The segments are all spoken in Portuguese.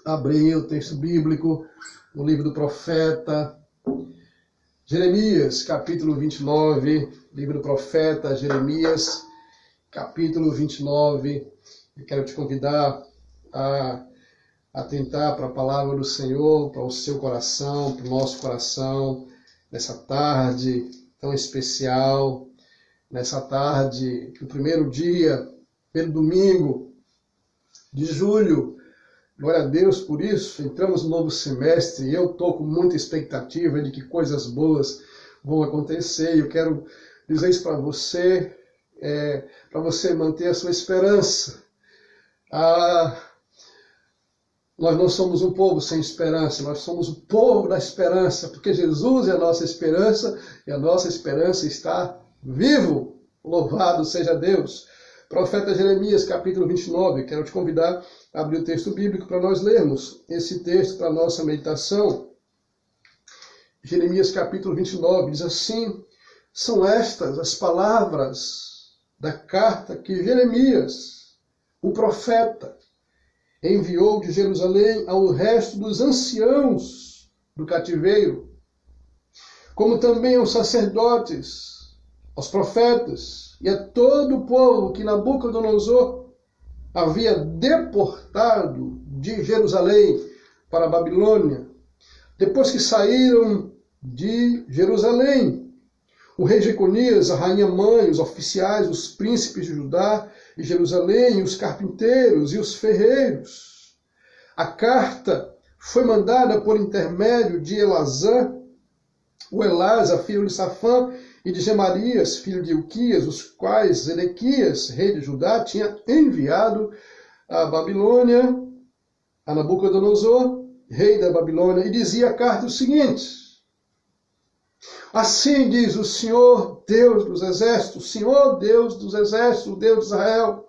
abrir o texto bíblico no livro do profeta Jeremias, capítulo 29, livro do profeta Jeremias, capítulo 29. Eu quero te convidar a atentar para a palavra do Senhor, para o seu coração, para o nosso coração, nessa tarde tão especial, nessa tarde, o primeiro dia, primeiro domingo de julho. Glória a Deus por isso. Entramos no novo semestre e eu estou com muita expectativa de que coisas boas vão acontecer. Eu quero dizer isso para você manter a sua esperança. Nós não somos um povo sem esperança, nós somos o povo da esperança, porque Jesus é a nossa esperança e a nossa esperança está vivo. Louvado seja Deus. Profeta Jeremias, capítulo 29, quero te convidar a abrir o texto bíblico para nós lermos esse texto para a nossa meditação. Jeremias, capítulo 29, diz assim: são estas as palavras da carta que Jeremias, o profeta, enviou de Jerusalém ao resto dos anciãos do cativeiro, como também aos sacerdotes, aos profetas, e a todo o povo que Nabucodonosor havia deportado de Jerusalém para a Babilônia, depois que saíram de Jerusalém. O rei Jeconias, a rainha mãe, os oficiais, os príncipes de Judá e Jerusalém, os carpinteiros e os ferreiros. A carta foi mandada por intermédio de Elazar, filho de Safã, e de Gemarias, filho de Ilquias, os quais Zedequias, rei de Judá, tinha enviado à Babilônia, a Nabucodonosor, rei da Babilônia, e dizia a carta o seguinte: assim diz o Senhor, Deus dos exércitos, Senhor Deus dos exércitos, o Deus de Israel,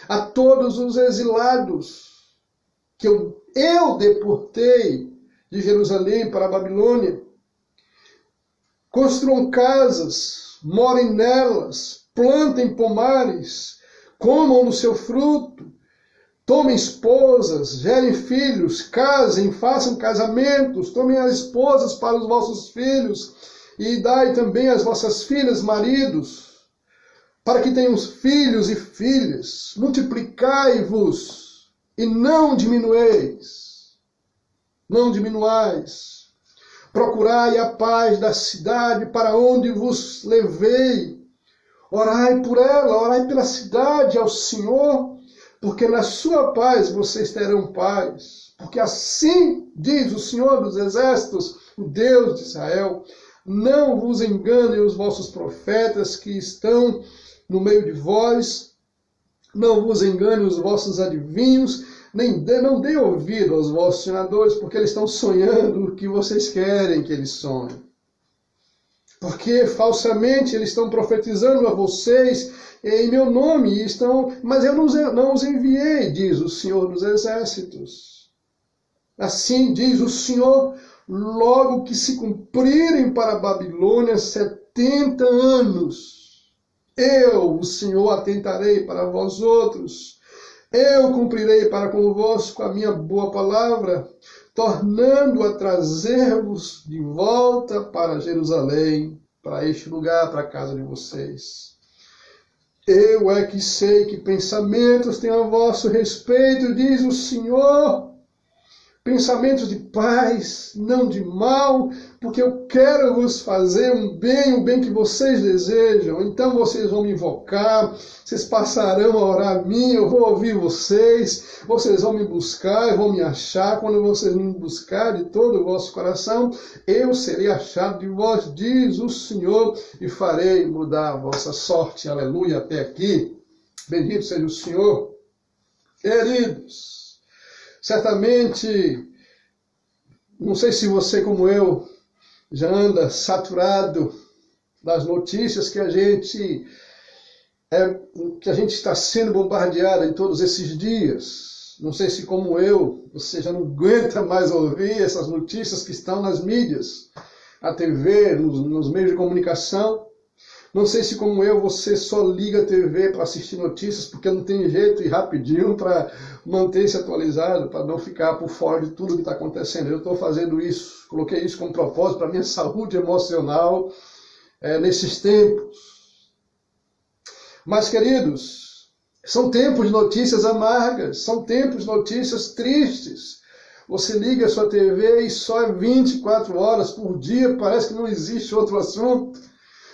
a todos os exilados que eu deportei de Jerusalém para a Babilônia: construam casas, morem nelas, plantem pomares, comam no seu fruto, tomem esposas, gerem filhos, casem, façam casamentos, tomem as esposas para os vossos filhos, e dai também às vossas filhas maridos, para que tenham filhos e filhas. Multiplicai-vos e não diminueis, não diminuais. Procurai a paz da cidade para onde vos levei. Orai por ela, orai pela cidade ao Senhor, porque na sua paz vocês terão paz. Porque assim diz o Senhor dos exércitos, o Deus de Israel: não vos enganem os vossos profetas que estão no meio de vós, não vos enganem os vossos adivinhos, não dê ouvido aos vossos sonhadores, porque eles estão sonhando o que vocês querem que eles sonhem. Porque falsamente eles estão profetizando a vocês em meu nome, mas eu não os enviei, diz o Senhor dos exércitos. Assim diz o Senhor: logo que se cumprirem para a Babilônia 70 anos, eu, o Senhor, atentarei para vós outros. Eu cumprirei para convosco a minha boa palavra, tornando a trazer-vos de volta para Jerusalém, para este lugar, para a casa de vocês. Eu é que sei que pensamentos tenho a vosso respeito, diz o Senhor, pensamentos de paz, não de mal, porque eu quero vos fazer o bem que vocês desejam. Então vocês vão me invocar, vocês passarão a orar a mim, eu vou ouvir vocês vão me buscar, vão me achar. Quando vocês me buscarem de todo o vosso coração, eu serei achado de vós, diz o Senhor, e farei mudar a vossa sorte. Aleluia, até aqui. Bendito seja o Senhor. Queridos, certamente, não sei se você, como eu, já anda saturado das notícias que a gente está sendo bombardeado em todos esses dias. Não sei se, como eu, você já não aguenta mais ouvir essas notícias que estão nas mídias, na TV, nos meios de comunicação. Não sei se, como eu, você só liga a TV para assistir notícias, porque não tem jeito e rapidinho para manter-se atualizado, para não ficar por fora de tudo que está acontecendo. Eu estou fazendo isso, coloquei isso como propósito para a minha saúde emocional nesses tempos. Mas, queridos, são tempos de notícias amargas, são tempos de notícias tristes. Você liga a sua TV e só é 24 horas por dia, parece que não existe outro assunto.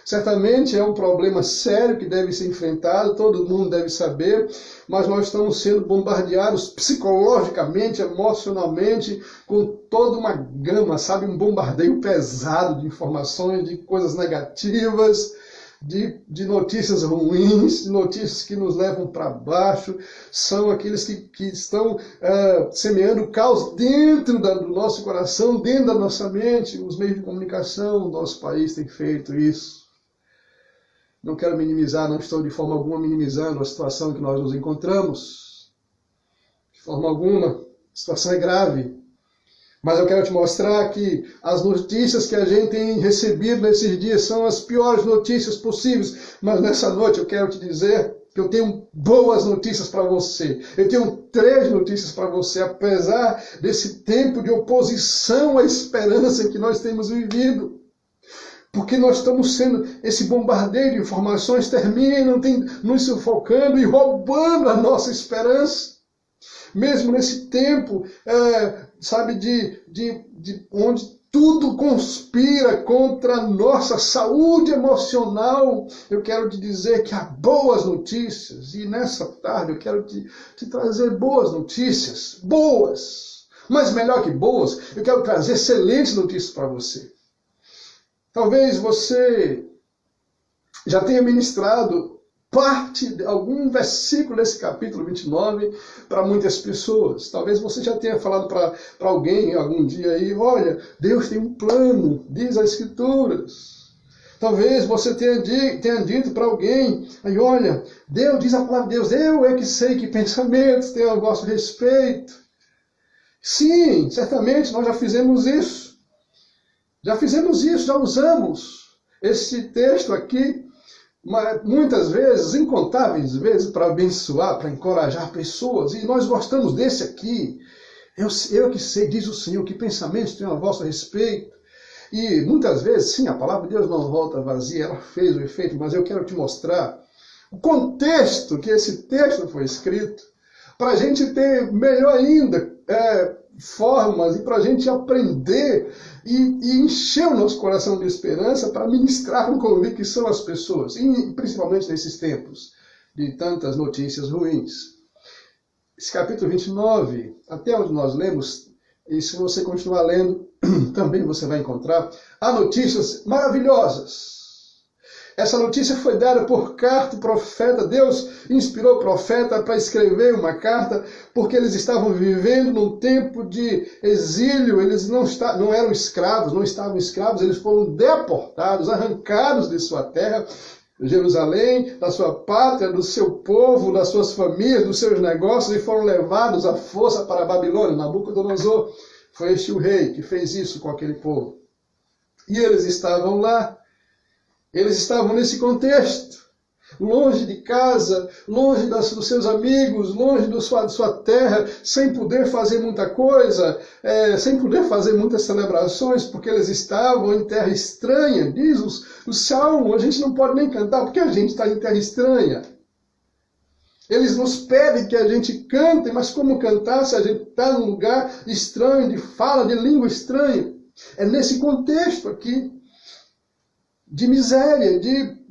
Certamente é um problema sério que deve ser enfrentado, todo mundo deve saber, mas nós estamos sendo bombardeados psicologicamente, emocionalmente, com toda uma gama, sabe, um bombardeio pesado de informações, de coisas negativas, de notícias ruins, de notícias que nos levam para baixo. São aqueles que estão semeando caos dentro do nosso coração, dentro da nossa mente. Os meios de comunicação, o nosso país tem feito isso. Não quero minimizar, não estou de forma alguma minimizando a situação em que nós nos encontramos. De forma alguma, a situação é grave. Mas eu quero te mostrar que as notícias que a gente tem recebido nesses dias são as piores notícias possíveis. Mas nessa noite eu quero te dizer que eu tenho boas notícias para você. Eu tenho 3 notícias para você, apesar desse tempo de oposição à esperança que nós temos vivido. Porque nós estamos sendo, esse bombardeio de informações termina, nos sufocando e roubando a nossa esperança. Mesmo nesse tempo, sabe, onde tudo conspira contra a nossa saúde emocional, eu quero te dizer que há boas notícias. E nessa tarde eu quero te trazer boas notícias. Boas! Mas melhor que boas, eu quero trazer excelentes notícias para você. Talvez você já tenha ministrado parte de algum versículo desse capítulo 29 para muitas pessoas. Talvez você já tenha falado para alguém algum dia aí, olha, Deus tem um plano, diz as Escrituras. Talvez você tenha dito para alguém, aí, olha, Deus diz a palavra de Deus, eu é que sei que pensamentos tenho a vosso respeito. Sim, certamente nós já fizemos isso. Já usamos esse texto aqui, muitas vezes, incontáveis vezes, para abençoar, para encorajar pessoas. E nós gostamos desse aqui. Eu que sei, diz o Senhor, que pensamentos tenho a vosso respeito. E muitas vezes, sim, a palavra de Deus não volta vazia, ela fez o efeito, mas eu quero te mostrar o contexto que esse texto foi escrito, para a gente ter melhor ainda formas e para a gente aprender e encher o nosso coração de esperança para ministrar com convicção às pessoas, e principalmente nesses tempos de tantas notícias ruins. Esse capítulo 29, até onde nós lemos, e se você continuar lendo, também você vai encontrar, há notícias maravilhosas. Essa notícia foi dada por carta do profeta. Deus inspirou o profeta para escrever uma carta, porque eles estavam vivendo num tempo de exílio. Eles não eram escravos, não estavam escravos, eles foram deportados, arrancados de sua terra, Jerusalém, da sua pátria, do seu povo, das suas famílias, dos seus negócios, e foram levados à força para a Babilônia. Nabucodonosor foi este o rei que fez isso com aquele povo. E eles estavam lá. Eles estavam nesse contexto, longe de casa, longe dos seus amigos, longe da sua terra, sem poder fazer muita coisa, sem poder fazer muitas celebrações, porque eles estavam em terra estranha. Diz o Salmo, a gente não pode nem cantar, porque a gente está em terra estranha. Eles nos pedem que a gente cante, mas como cantar se a gente está num lugar estranho, de fala, de língua estranha? É nesse contexto aqui, de miséria, de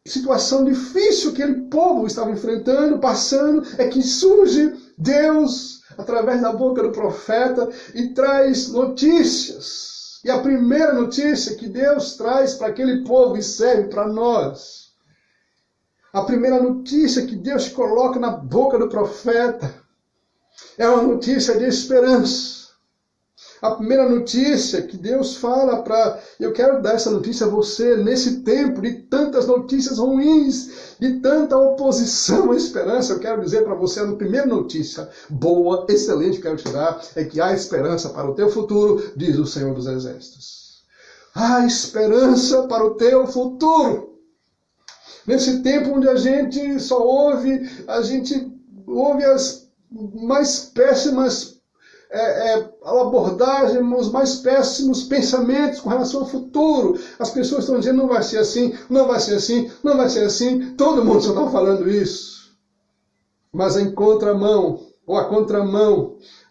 situação difícil que aquele povo estava enfrentando, passando, é que surge Deus, através da boca do profeta, e traz notícias. E a primeira notícia que Deus traz para aquele povo e serve para nós, a primeira notícia que Deus coloca na boca do profeta, é uma notícia de esperança. A primeira notícia que Deus fala eu quero dar essa notícia a você nesse tempo de tantas notícias ruins, de tanta oposição à esperança. Eu quero dizer para você a primeira notícia boa, excelente, que quero te dar, é que há esperança para o teu futuro, diz o Senhor dos Exércitos. Há esperança para o teu futuro. Nesse tempo onde a gente ouve as mais péssimas abordagem, os mais péssimos pensamentos com relação ao futuro. As pessoas estão dizendo, não vai ser assim, não vai ser assim, não vai ser assim. Todo mundo só está falando isso. Mas a contramão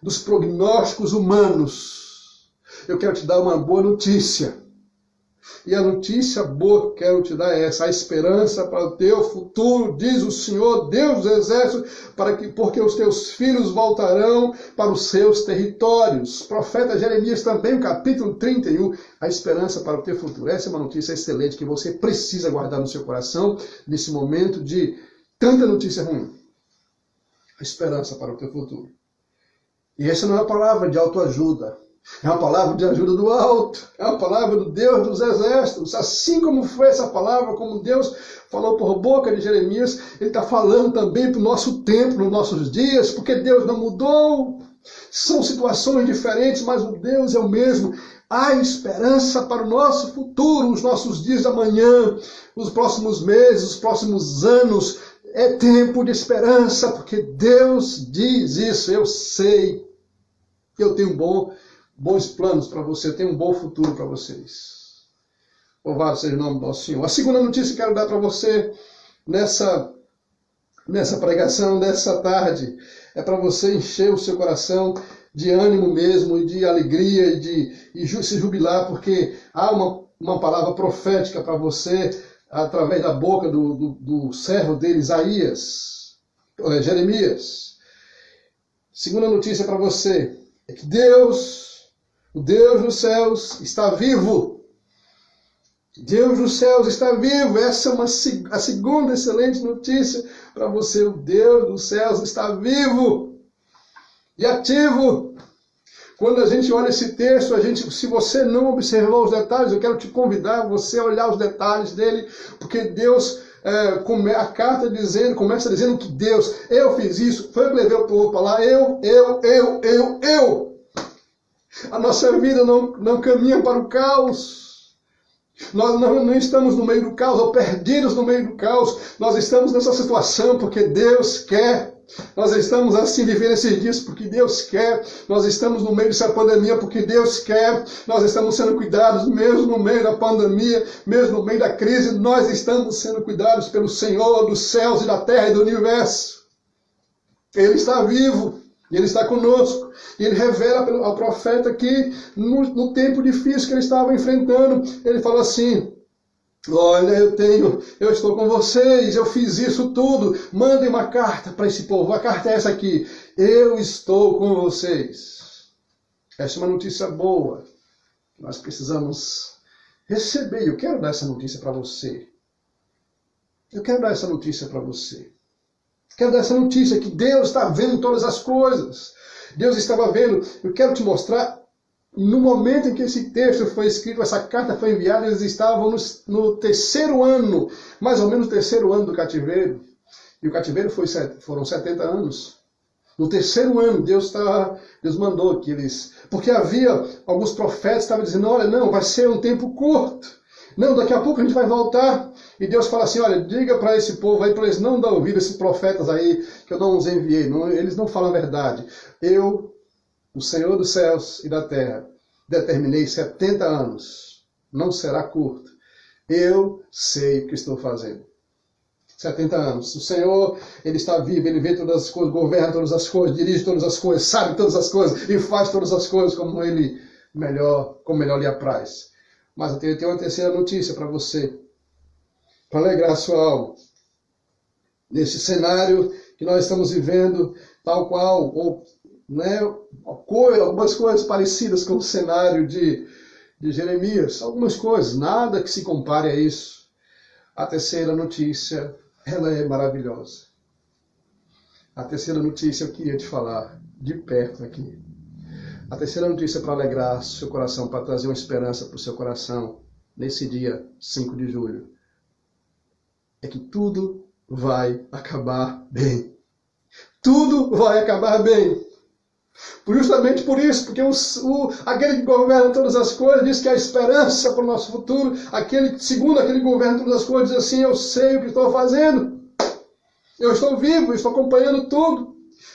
dos prognósticos humanos, eu quero te dar uma boa notícia. E a notícia boa que quero te dar é essa: a esperança para o teu futuro, diz o Senhor, Deus dos exércitos, porque os teus filhos voltarão para os seus territórios. Profeta Jeremias também, capítulo 31, a esperança para o teu futuro. Essa é uma notícia excelente que você precisa guardar no seu coração nesse momento de tanta notícia ruim. A esperança para o teu futuro. E essa não é uma palavra de autoajuda. É uma palavra de ajuda do alto. É uma palavra do Deus dos exércitos. Assim como foi essa palavra, como Deus falou por boca de Jeremias, Ele está falando também para o nosso tempo, nos nossos dias, porque Deus não mudou. São situações diferentes, mas o Deus é o mesmo. Há esperança para o nosso futuro, os nossos dias da manhã, os próximos meses, os próximos anos. É tempo de esperança, porque Deus diz isso. Eu sei que eu tenho bons planos para você, tem um bom futuro para vocês. Louvado seja o nome do nosso Senhor. A segunda notícia que quero dar para você nessa pregação, nessa tarde, é para você encher o seu coração de ânimo mesmo, e de alegria, e se jubilar, porque há uma palavra profética para você, através da boca do servo dele, Jeremias. Segunda notícia para você é que Deus, o Deus dos céus, está vivo. Deus dos céus está vivo. Essa é a segunda excelente notícia para você. O Deus dos céus está vivo e ativo. Quando a gente olha esse texto, se você não observou os detalhes, eu quero te convidar você a olhar os detalhes dele, porque Deus, a carta começa dizendo que Deus, eu fiz isso, foi eu que levei o povo para lá, eu. A nossa vida não caminha para o caos. Nós não estamos no meio do caos, ou perdidos no meio do caos. Nós estamos nessa situação porque Deus quer. Nós estamos assim vivendo esses dias porque Deus quer. Nós estamos no meio dessa pandemia porque Deus quer. Nós estamos sendo cuidados mesmo no meio da pandemia, mesmo no meio da crise. Nós estamos sendo cuidados pelo Senhor dos céus e da terra e do universo. Ele está vivo. E Ele está conosco. E Ele revela ao profeta que no tempo difícil que ele estava enfrentando, ele falou assim: olha, eu estou com vocês, eu fiz isso tudo. Mandem uma carta para esse povo. A carta é essa aqui: eu estou com vocês. Essa é uma notícia boa. Nós precisamos receber. Eu quero dar essa notícia para você. Eu quero dar essa notícia para você. Quero dar essa notícia que Deus está vendo todas as coisas. Deus estava vendo. Eu quero te mostrar, no momento em que esse texto foi escrito, essa carta foi enviada, eles estavam no terceiro ano, mais ou menos no terceiro ano do cativeiro. E o cativeiro foram 70 anos. No terceiro ano, Deus mandou que eles... Porque havia alguns profetas que estavam dizendo, olha, não, vai ser um tempo curto. Não, daqui a pouco a gente vai voltar. E Deus fala assim, olha, diga para esse povo aí, para eles não dar ouvido, esses profetas aí, que eu não os enviei. Eles não falam a verdade. Eu, o Senhor dos céus e da terra, determinei 70 anos. Não será curto. Eu sei o que estou fazendo. 70 anos. O Senhor, Ele está vivo, Ele vê todas as coisas, governa todas as coisas, dirige todas as coisas, sabe todas as coisas e faz todas as coisas como melhor lhe apraz. Mas eu tenho uma terceira notícia para você, para alegrar a sua alma. Nesse cenário que nós estamos vivendo, tal qual, algumas coisas parecidas com o cenário de Jeremias, algumas coisas, nada que se compare a isso. A terceira notícia, ela é maravilhosa. A terceira notícia eu queria te falar de perto aqui. A terceira notícia para alegrar seu coração, para trazer uma esperança para o seu coração, nesse dia 5 de julho, é que tudo vai acabar bem. Tudo vai acabar bem. Justamente por isso, porque aquele que governa todas as coisas diz que há esperança para o nosso futuro. Segundo aquele que governa todas as coisas, diz assim: eu sei o que estou fazendo. Eu estou vivo, eu estou acompanhando tudo.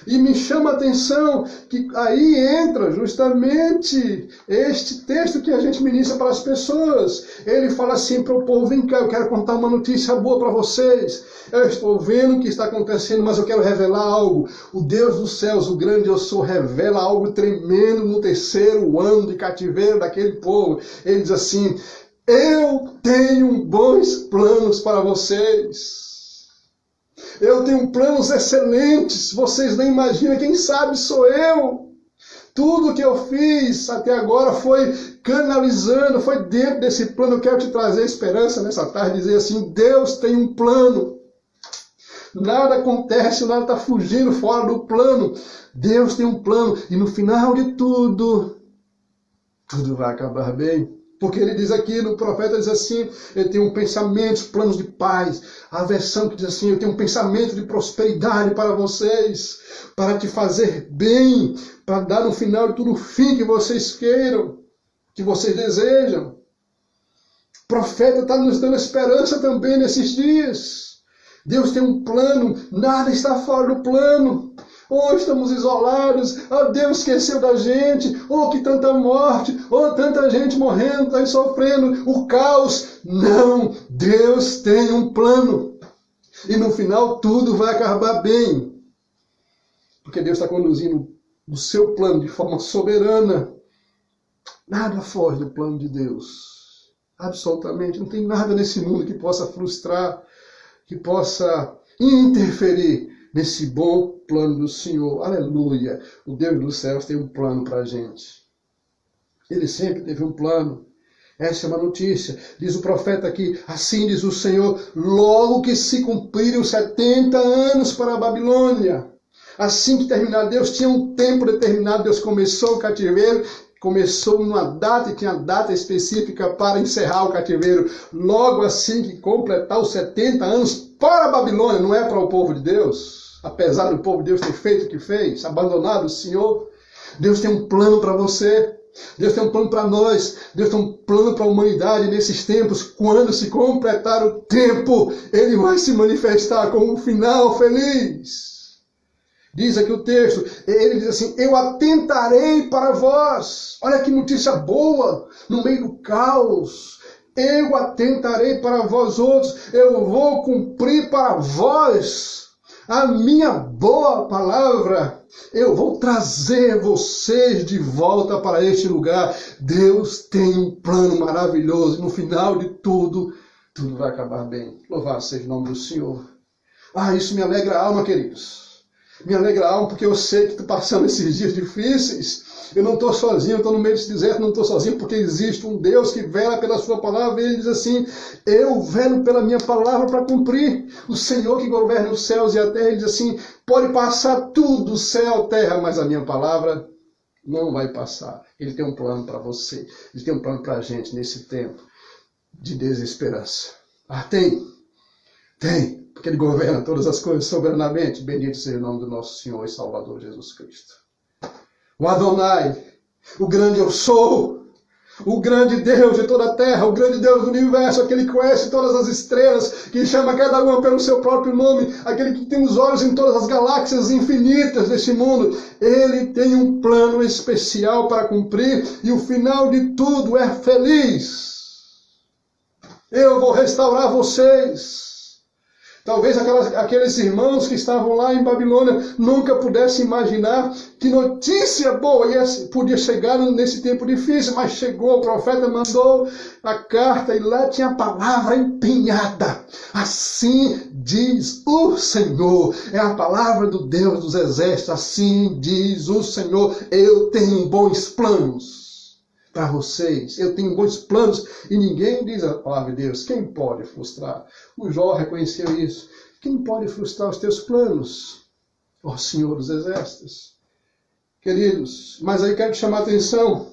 E me chama a atenção que aí entra justamente este texto que a gente ministra para as pessoas. Ele fala assim para o povo: vem cá, eu quero contar uma notícia boa para vocês. Eu estou vendo o que está acontecendo, mas eu quero revelar algo. O Deus dos céus, o grande eu sou, revela algo tremendo no terceiro ano de cativeiro daquele povo. Ele diz assim: eu tenho bons planos para vocês. Eu tenho planos excelentes, vocês nem imaginam, quem sabe sou eu. Tudo que eu fiz até agora foi canalizando, foi dentro desse plano. Eu quero te trazer esperança nessa tarde, dizer assim: Deus tem um plano. Nada acontece, nada está fugindo fora do plano. Deus tem um plano e no final de tudo, tudo vai acabar bem. Porque ele diz aqui, no profeta diz assim: eu tenho pensamentos, planos de paz. A versão que diz assim: eu tenho um pensamento de prosperidade para vocês, para te fazer bem, para dar no final de tudo o fim que vocês queiram, que vocês desejam. O profeta está nos dando esperança também nesses dias. Deus tem um plano, nada está fora do plano. Ou estamos isolados, Deus esqueceu da gente, ou que tanta morte, ou tanta gente morrendo, está sofrendo, o caos. Não, Deus tem um plano. E no final tudo vai acabar bem. Porque Deus está conduzindo o seu plano de forma soberana. Nada foge do plano de Deus. Absolutamente. Não tem nada nesse mundo que possa frustrar, que possa interferir nesse bom plano do Senhor. Aleluia! O Deus dos céus tem um plano para a gente. Ele sempre teve um plano. Essa é uma notícia. Diz o profeta aqui: assim diz o Senhor, logo que se cumprirem os 70 anos para a Babilônia. Assim que terminar, Deus tinha um tempo determinado. Deus começou o cativeiro, começou numa data e tinha data específica para encerrar o cativeiro. Logo assim que completar os 70 anos para a Babilônia, não é para o povo de Deus. Apesar do povo de Deus ter feito o que fez, abandonado o Senhor, Deus tem um plano para você. Deus tem um plano para nós. Deus tem um plano para a humanidade nesses tempos. Quando se completar o tempo, Ele vai se manifestar com um final feliz. Diz aqui o texto, ele diz assim: eu atentarei para vós. Olha que notícia boa, no meio do caos. Eu atentarei para vós outros. Eu vou cumprir para vós a minha boa palavra. Eu vou trazer vocês de volta para este lugar. Deus tem um plano maravilhoso. E no final de tudo, tudo vai acabar bem. Louvado seja o nome do Senhor. Isso me alegra a alma, queridos. Me alegra a alma porque eu sei que estou passando esses dias difíceis. Eu não estou sozinho, estou no meio desse deserto, não estou sozinho, porque existe um Deus que vela pela sua palavra. E ele diz assim: eu velo pela minha palavra para cumprir. O Senhor que governa os céus e a terra, ele diz assim: pode passar tudo, céu, terra, mas a minha palavra não vai passar. Ele tem um plano para você, ele tem um plano para a gente nesse tempo de desesperança. Tem. Porque ele governa todas as coisas soberanamente. Bendito seja o nome do nosso Senhor e Salvador Jesus Cristo. O Adonai, o grande eu sou, o grande Deus de toda a terra, o grande Deus do universo, aquele que conhece todas as estrelas, que chama cada uma pelo seu próprio nome, aquele que tem os olhos em todas as galáxias infinitas desse mundo. Ele tem um plano especial para cumprir e o final de tudo é feliz. Eu vou restaurar vocês. Talvez aqueles irmãos que estavam lá em Babilônia nunca pudessem imaginar que notícia boa podia chegar nesse tempo difícil, mas chegou, o profeta mandou a carta e lá tinha a palavra empenhada. Assim diz o Senhor, é a palavra do Deus dos exércitos, assim diz o Senhor: eu tenho bons planos para vocês, eu tenho bons planos, e ninguém diz a palavra de Deus. Quem pode frustrar? O Jó reconheceu isso. Quem pode frustrar os teus planos? Ó Senhor dos exércitos. Queridos, mas aí quero te chamar a atenção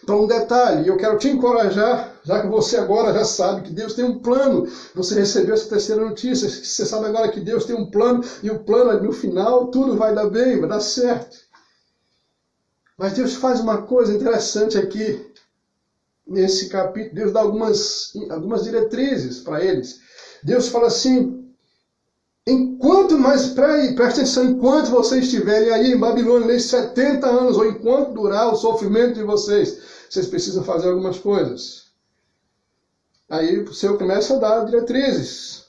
para um detalhe, e eu quero te encorajar, já que você agora já sabe que Deus tem um plano. Você recebeu essa terceira notícia, você sabe agora que Deus tem um plano, e o plano no final, tudo vai dar bem, vai dar certo. Mas Deus faz uma coisa interessante aqui, nesse capítulo. Deus dá algumas diretrizes para eles. Deus fala assim, presta atenção, enquanto vocês estiverem aí em Babilônia, nesses 70 anos, ou enquanto durar o sofrimento de vocês precisam fazer algumas coisas. Aí o Senhor começa a dar diretrizes.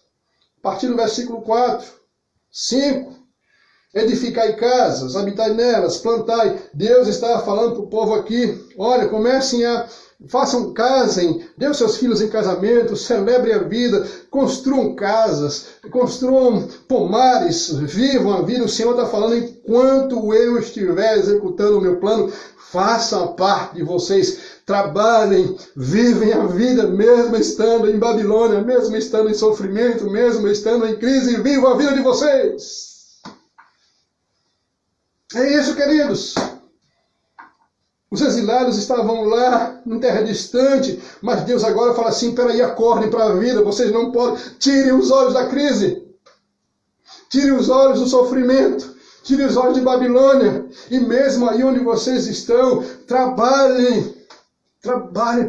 A partir do versículo 4, 5, edificai casas, habitai nelas, plantai. Deus está falando para o povo aqui, olha, casem, dê os seus filhos em casamento, celebrem a vida, construam casas, construam pomares, vivam a vida. O Senhor está falando, enquanto eu estiver executando o meu plano, façam a parte de vocês, trabalhem, vivem a vida, mesmo estando em Babilônia, mesmo estando em sofrimento, mesmo estando em crise, vivam a vida de vocês. É isso, queridos. Os exilados estavam lá, em terra distante, mas Deus agora fala assim, peraí, acordem para a vida, vocês não podem, tirem os olhos da crise, tirem os olhos do sofrimento, tirem os olhos de Babilônia, e mesmo aí onde vocês estão, trabalhem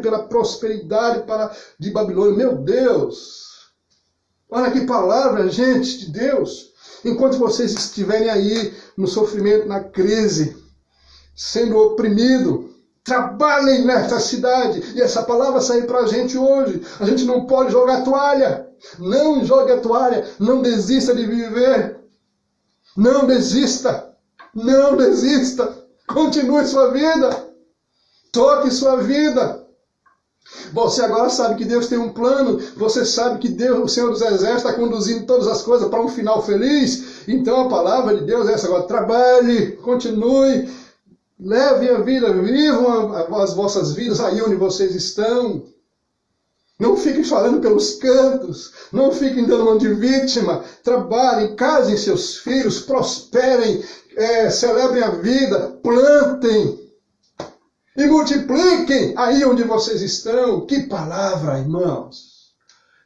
pela prosperidade de Babilônia. Meu Deus, olha que palavra, gente de Deus. Enquanto vocês estiverem aí no sofrimento, na crise, sendo oprimido, trabalhem nesta cidade. E essa palavra sai para a gente hoje. A gente não pode jogar a toalha. Não jogue a toalha. Não desista de viver. Não desista. Não desista. Continue sua vida. Toque sua vida. Você agora sabe que Deus tem um plano. Você sabe que Deus, o Senhor dos Exércitos, está conduzindo todas as coisas para um final feliz. Então a palavra de Deus é essa agora. Trabalhe, continue. Levem a vida, vivam as vossas vidas aí onde vocês estão. Não fiquem falando pelos cantos, não fiquem dando mão de vítima. Trabalhem, casem seus filhos, prosperem, celebrem a vida, plantem e multipliquem aí onde vocês estão. Que palavra, irmãos!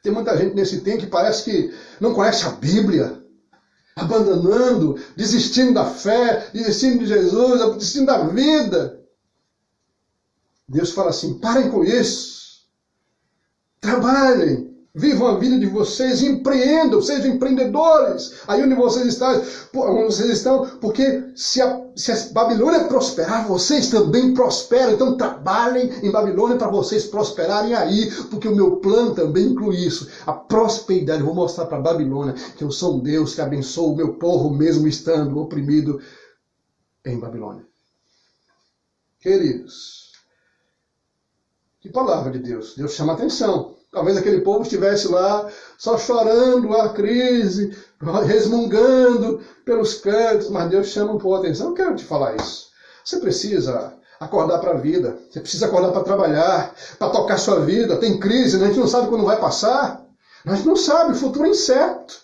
Tem muita gente nesse tempo que parece que não conhece a Bíblia. Abandonando, desistindo da fé, desistindo de Jesus, desistindo da vida. Deus fala assim, parem com isso. Trabalhem, vivam a vida de vocês, empreendam, sejam empreendedores. Aí onde vocês estão, porque se a Babilônia prosperar, vocês também prosperam. Então trabalhem em Babilônia para vocês prosperarem aí, porque o meu plano também inclui isso. A prosperidade. Eu vou mostrar para a Babilônia que eu sou um Deus que abençoa o meu povo, mesmo estando oprimido em Babilônia. Queridos, que palavra de Deus. Deus chama atenção. Talvez aquele povo estivesse lá só chorando a crise, resmungando pelos cantos, mas Deus chama um pouco a atenção. Eu quero te falar isso. Você precisa acordar para a vida, você precisa acordar para trabalhar, para tocar sua vida. Tem crise, né? A gente não sabe quando vai passar, a gente não sabe, o futuro é incerto.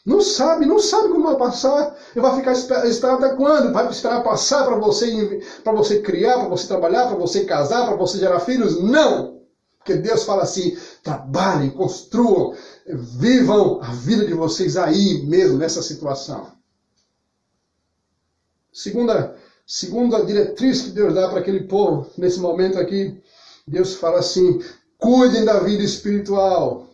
Não sabe como vai passar. E vai ficar esperando até quando? Vai esperar passar para você criar, para você trabalhar, para você casar, para você gerar filhos? Não! Porque Deus fala assim, trabalhem, construam, vivam a vida de vocês aí mesmo, nessa situação. Segunda diretriz que Deus dá para aquele povo, nesse momento aqui, Deus fala assim, cuidem da vida espiritual.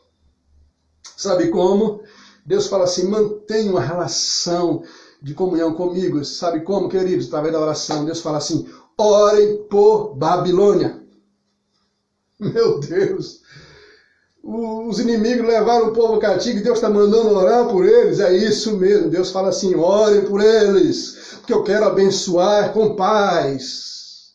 Sabe como? Deus fala assim, mantenham uma relação de comunhão comigo. Sabe como, queridos? Através da oração, Deus fala assim, orem por Babilônia. Meu Deus, os inimigos levaram o povo cativo e Deus está mandando orar por eles. É isso mesmo, Deus fala assim, orem por eles, porque eu quero abençoar com paz.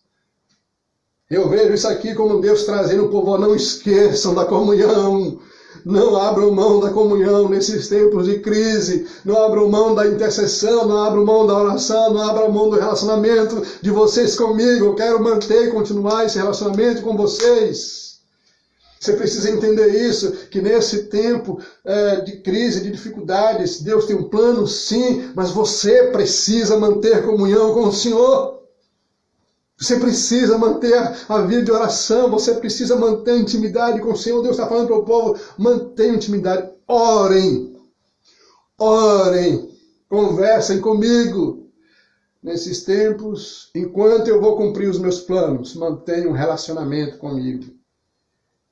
Eu vejo isso aqui como Deus trazendo o povo, não esqueçam da comunhão. Não abram mão da comunhão nesses tempos de crise. Não abram mão da intercessão, não abram mão da oração, não abram mão do relacionamento de vocês comigo. Eu quero manter e continuar esse relacionamento com vocês. Você precisa entender isso, que nesse tempo de crise, de dificuldades, Deus tem um plano sim, mas você precisa manter comunhão com o Senhor. Você precisa manter a vida de oração, você precisa manter intimidade com o Senhor. Deus está falando para o povo, mantenha intimidade, orem, conversem comigo, nesses tempos, enquanto eu vou cumprir os meus planos, mantenha um relacionamento comigo.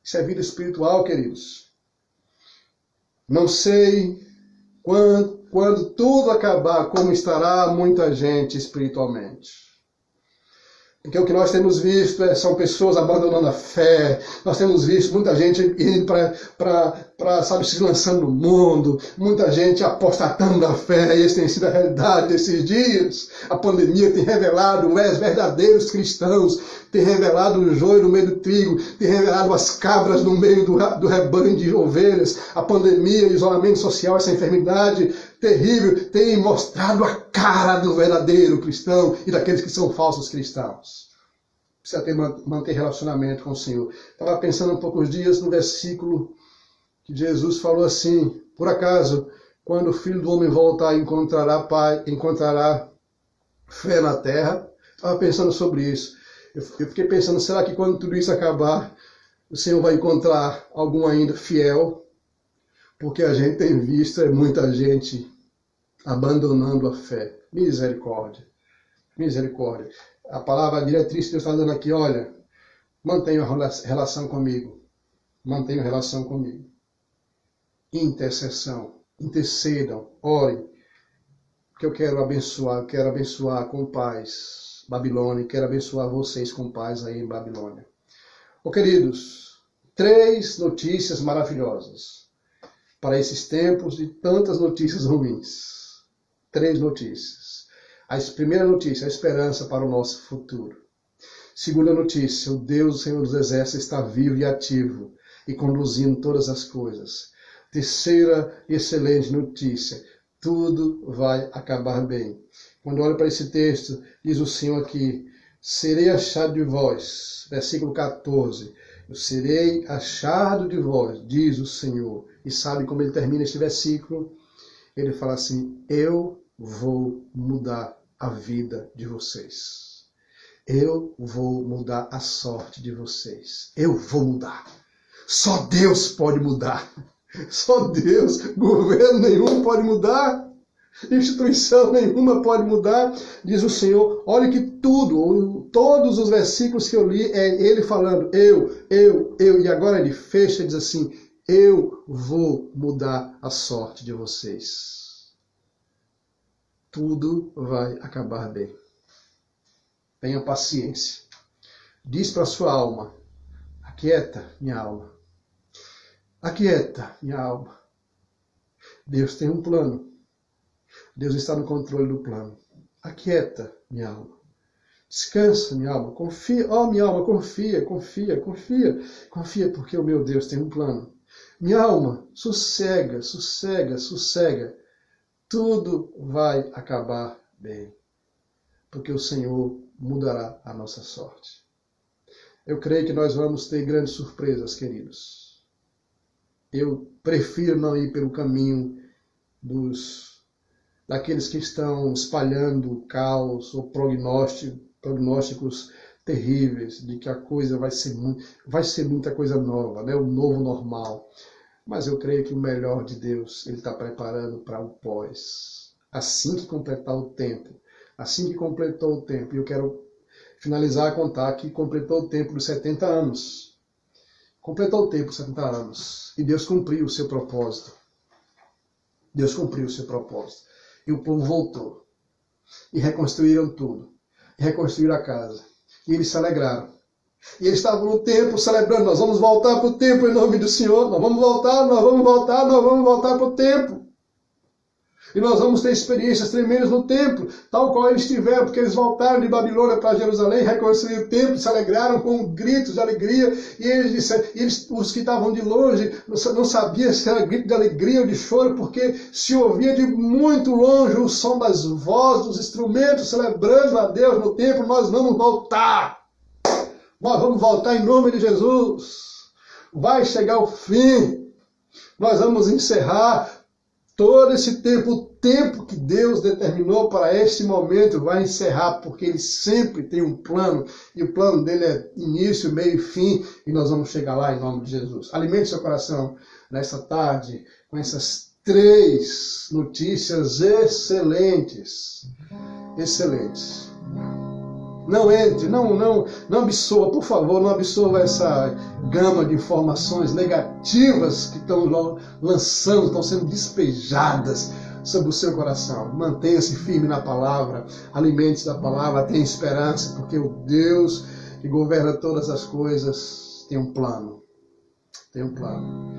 Isso é vida espiritual, queridos. Não sei quando tudo acabar, como estará muita gente espiritualmente. Porque o que nós temos visto são pessoas abandonando a fé. Nós temos visto muita gente indo para se lançando no mundo. Muita gente apostatando da fé. E essa tem sido a realidade desses dias. A pandemia tem revelado os verdadeiros cristãos. Tem revelado o joio no meio do trigo. Tem revelado as cabras no meio do rebanho de ovelhas. A pandemia, o isolamento social, essa enfermidade terrível tem mostrado a cara do verdadeiro cristão e daqueles que são falsos cristãos. Precisa manter relacionamento com o Senhor. Estava pensando há poucos dias no versículo que Jesus falou assim: por acaso, quando o Filho do Homem voltar, encontrará fé na terra? Estava pensando sobre isso. Eu fiquei pensando, será que quando tudo isso acabar, o Senhor vai encontrar algum ainda fiel? Porque a gente tem visto muita gente abandonando a fé. Misericórdia. Misericórdia. A palavra, a diretriz que Deus está dando aqui, olha, mantenha uma relação comigo. Mantenha relação comigo. Intercessão. Intercedam. Orem. Que eu quero abençoar com paz Babilônia. Quero abençoar vocês com paz aí em Babilônia. Queridos, 3 notícias maravilhosas para esses tempos de tantas notícias ruins. 3 notícias. A primeira notícia, a esperança para o nosso futuro. Segunda notícia, o Deus, o Senhor dos Exércitos, está vivo e ativo e conduzindo todas as coisas. Terceira excelente notícia, tudo vai acabar bem. Quando olho para esse texto, diz o Senhor aqui: serei achado de vós. Versículo 14. Eu serei achado de vós, diz o Senhor. E sabe como ele termina este versículo? Ele fala assim: eu vou mudar a vida de vocês. Eu vou mudar a sorte de vocês. Eu vou mudar. Só Deus pode mudar. Só Deus. Governo nenhum pode mudar. Instituição nenhuma pode mudar. Diz o Senhor. Olha que todos os versículos que eu li, é ele falando eu. E agora ele fecha e diz assim: eu vou mudar a sorte de vocês. Tudo vai acabar bem. Tenha paciência. Diz para a sua alma: aquieta, minha alma. Aquieta, minha alma. Deus tem um plano. Deus está no controle do plano. Aquieta, minha alma. Descansa, minha alma. Confia. Minha alma, confia. Confia porque o meu Deus tem um plano. Minha alma, sossega. Tudo vai acabar bem, porque o Senhor mudará a nossa sorte. Eu creio que nós vamos ter grandes surpresas, queridos. Eu prefiro não ir pelo caminho daqueles que estão espalhando caos ou prognósticos terríveis de que a coisa vai ser muita coisa nova, né? O novo normal. Mas eu creio que o melhor de Deus Ele está preparando para o pós. Assim que completar o tempo. Assim que completou o tempo. E eu quero finalizar a contar que completou o tempo dos 70 anos. Completou o tempo dos 70 anos. E Deus cumpriu o seu propósito. Deus cumpriu o seu propósito. E o povo voltou. E reconstruíram tudo. E reconstruíram a casa. E eles se alegraram. E eles estavam no templo celebrando: nós vamos voltar para o templo em nome do Senhor. Nós vamos voltar para o templo. E nós vamos ter experiências tremendas no templo, tal qual eles tiveram, porque eles voltaram de Babilônia para Jerusalém, reconstruíram o templo, se alegraram com gritos de alegria. E eles disseram, os que estavam de longe não sabiam se era grito de alegria ou de choro, porque se ouvia de muito longe o som das vozes, dos instrumentos, celebrando a Deus no templo. Nós vamos voltar. Nós vamos voltar em nome de Jesus. Vai chegar o fim. Nós vamos encerrar todo esse tempo. O tempo que Deus determinou para este momento vai encerrar, porque Ele sempre tem um plano. E o plano dele é início, meio e fim. E nós vamos chegar lá em nome de Jesus. Alimente seu coração nessa tarde com essas 3 notícias excelentes. excelentes. Não entre, não absorva, por favor, não absorva essa gama de informações negativas que estão lançando, estão sendo despejadas sobre o seu coração. Mantenha-se firme na palavra, alimente-se da palavra, tenha esperança, porque o Deus que governa todas as coisas tem um plano. Tem um plano.